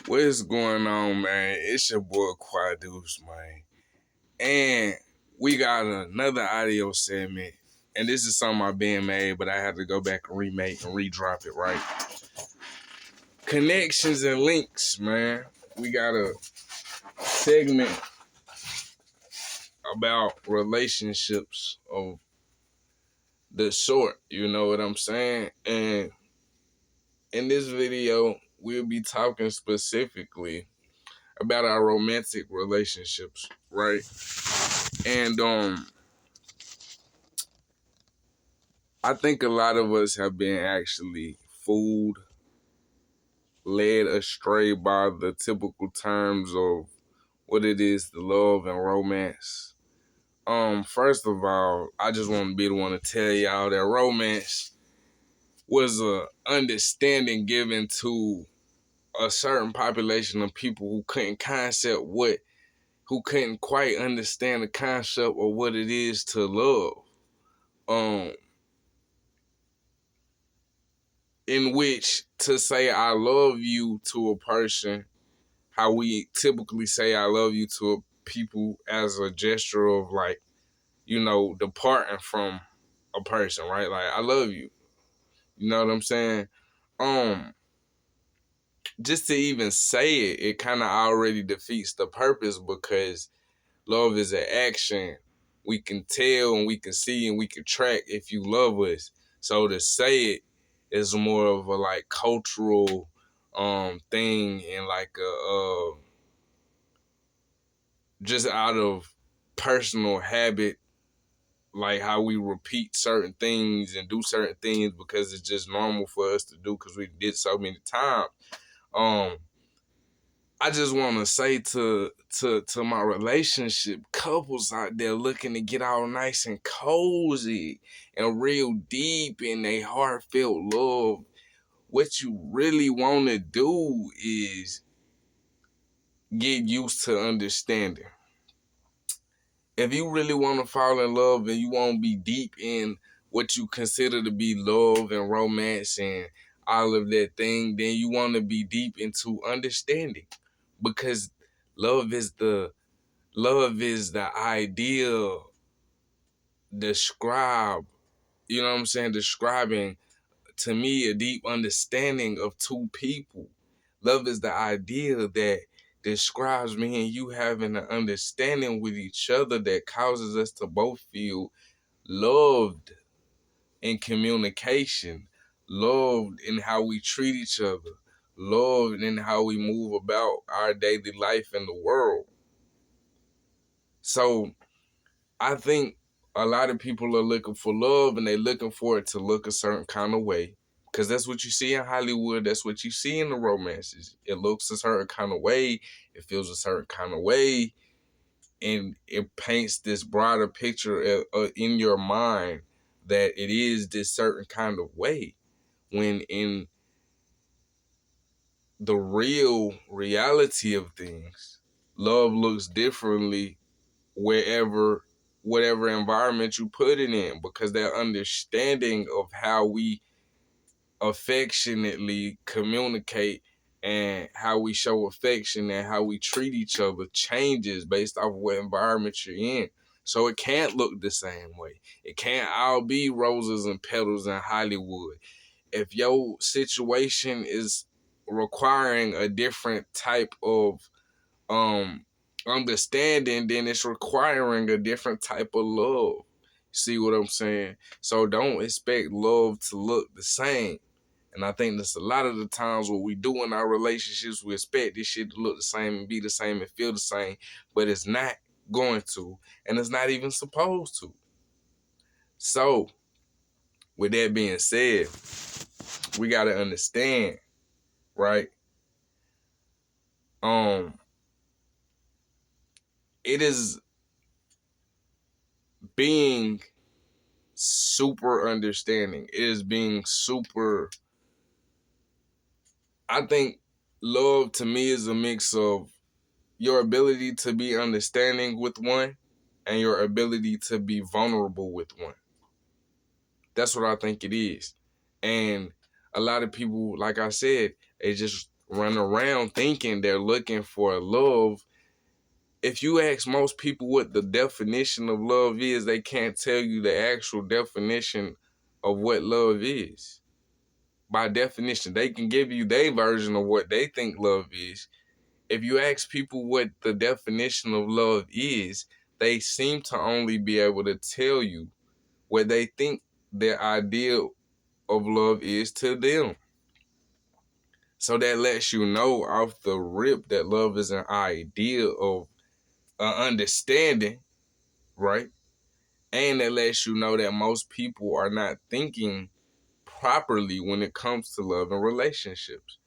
What is going on, man? It's your boy Quadeuce, man. And we got another audio segment. And this is something I've been made, but I had to go back and remake and redrop it, right? Connections and links, man. We got a segment about relationships of the sort, you know what I'm saying? And in this video, we'll be talking specifically about our romantic relationships, right? And I think a lot of us have been actually fooled, led astray by the typical terms of what it is to love and romance. First of all, I just want to be the one to tell y'all that romance was a understanding given to a certain population of people who couldn't quite understand the concept of what it is to love. In which to say I love you to a person, how we typically say I love you to people as a gesture of like, departing from a person, right? Like, I love you. You know what I'm saying? Just to even say it, it kind of already defeats the purpose, because love is an action. We can tell and we can see and we can track if you love us. So to say it is more of a like cultural thing, and like a just out of personal habit, like how we repeat certain things and do certain things because it's just normal for us to do because we did so many times. I just want to say to my relationship couples out there looking to get all nice and cozy and real deep in a heartfelt love, what you really want to do is get used to understanding. If you really want to fall in love and you want to be deep in what you consider to be love and romance and all of that thing, then you want to be deep into understanding, because love is the ideal describing to me a deep understanding of two people. Love is the idea that describes me and you having an understanding with each other that causes us to both feel loved in communication, loved in how we treat each other, loved in how we move about our daily life in the world. So I think a lot of people are looking for love and they're looking for it to look a certain kind of way, because that's what you see in Hollywood. That's what you see in the romances. It looks a certain kind of way. It feels a certain kind of way. And it paints this broader picture in your mind that it is this certain kind of way, when in the real reality of things, love looks differently whatever environment you put it in, because their understanding of how we affectionately communicate and how we show affection and how we treat each other changes based off of what environment you're in. So it can't look the same way. It can't all be roses and petals in Hollywood. If your situation is requiring a different type of understanding, then it's requiring a different type of love. See what I'm saying? So don't expect love to look the same. And I think that's a lot of the times what we do in our relationships. We expect this shit to look the same and be the same and feel the same, but it's not going to, and it's not even supposed to. So with that being said, we got to understand, right? It is being super understanding. It is being super. I think love to me is a mix of your ability to be understanding with one and your ability to be vulnerable with one. That's what I think it is. And a lot of people, like I said, they just run around thinking they're looking for love. If you ask most people what the definition of love is, they can't tell you the actual definition of what love is. By definition, they can give you their version of what they think love is. If you ask people what the definition of love is, they seem to only be able to tell you what they think their ideal of love is to them. So that lets you know off the rip that love is an idea of an understanding, right? And that lets you know that most people are not thinking properly when it comes to love and relationships.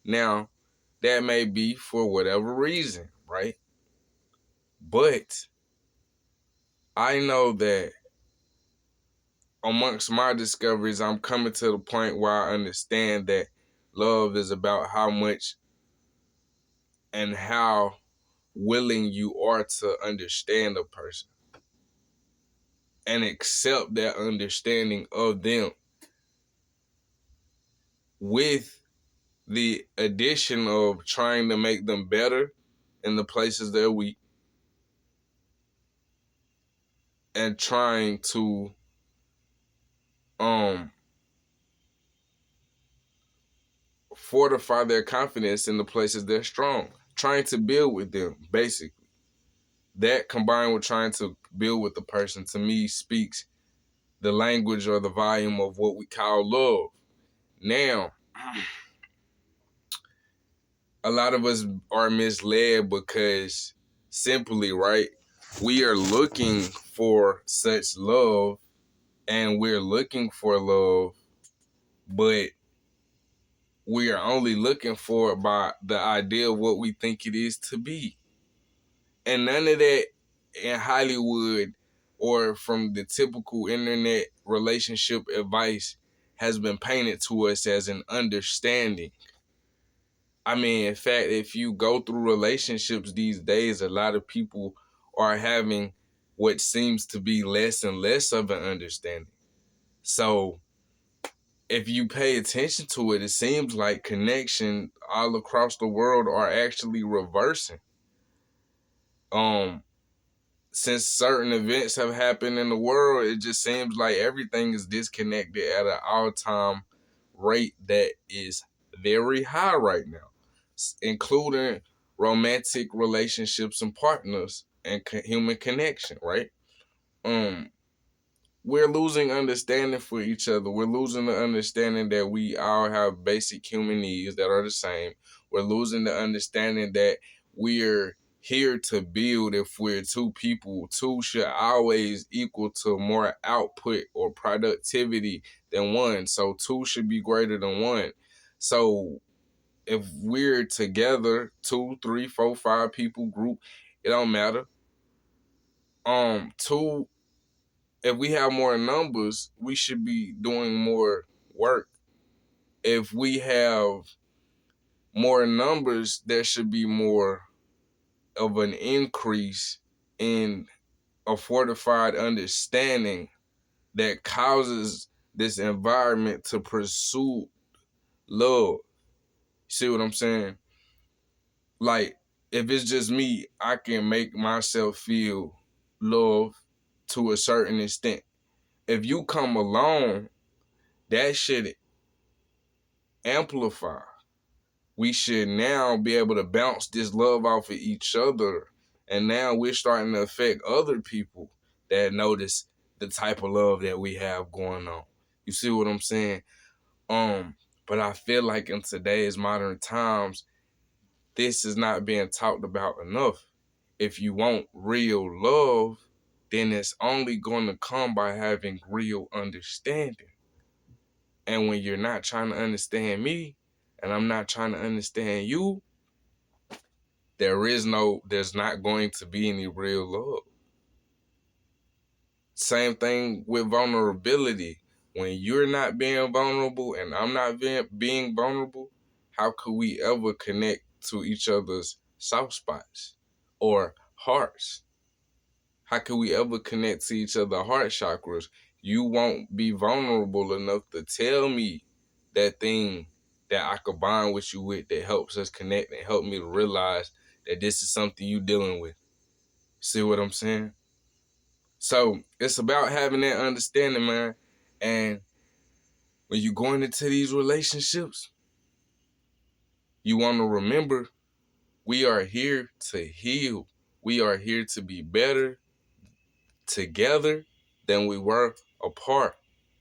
Now, that may be for whatever reason, right? But I know that amongst my discoveries, I'm coming to the point where I understand that love is about how much and how willing you are to understand a person and accept that understanding of them with the addition of trying to make them better in the places they're weak and trying to um fortify their confidence in the places they're strong, trying to build with them, basically. That combined with trying to build with the person, to me, speaks the language or the volume of what we call love. Now, a lot of us are misled because simply, right, we are looking for such love and we're looking for love, but we are only looking for it by the idea of what we think it is to be. And none of that in Hollywood or from the typical internet relationship advice has been painted to us as an understanding. I mean, in fact, if you go through relationships these days, a lot of people are having what seems to be less and less of an understanding. So if you pay attention to it, it seems like connection all across the world are actually reversing. Um, since certain events have happened in the world, it just seems like everything is disconnected at an all-time rate that is very high right now, including romantic relationships and partners and human connection, right? Um, we're losing understanding for each other. We're losing the understanding that we all have basic human needs that are the same. We're losing the understanding that we're here to build. If we're two people, two should always equal to more output or productivity than one. So two should be greater than one. So if we're together, two, three, four, five people group, it don't matter. Two, if we have more numbers, we should be doing more work. If we have more numbers, there should be more of an increase in a fortified understanding that causes this environment to pursue love. See what I'm saying? Like, if it's just me, I can make myself feel love to a certain extent. If you come along, that should amplify. We should now be able to bounce this love off of each other. And now we're starting to affect other people that notice the type of love that we have going on. You see what I'm saying? But I feel like in today's modern times, this is not being talked about enough. If you want real love, then it's only going to come by having real understanding. And when you're not trying to understand me, and I'm not trying to understand you, there's not going to be any real love. Same thing with vulnerability. When you're not being vulnerable and I'm not being vulnerable, how could we ever connect to each other's soft spots or hearts? How could we ever connect to each other's heart chakras? You won't be vulnerable enough to tell me that thing that I could bond with you with, that helps us connect and help me to realize that this is something you dealing with. See what I'm saying? So it's about having that understanding, man. And when you're going into these relationships, you want to remember we are here to heal. We are here to be better together than we were apart.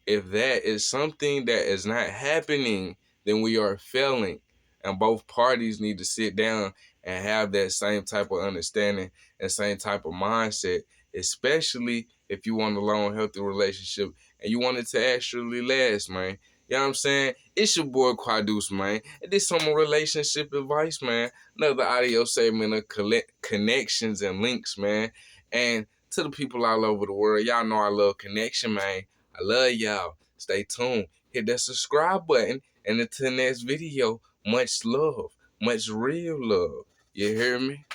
If that is something that is not happening, then we are failing. And both parties need to sit down and have that same type of understanding and same type of mindset, especially if you want a long, healthy relationship and you want it to actually last, man. You know what I'm saying? It's your boy Quadeuce, man. And this some relationship advice, man. Another audio segment of connections and links, man. And to the people all over the world, y'all know I love connection, man. I love y'all. Stay tuned. Hit that subscribe button. And until the next video, much love. Much real love. You hear me?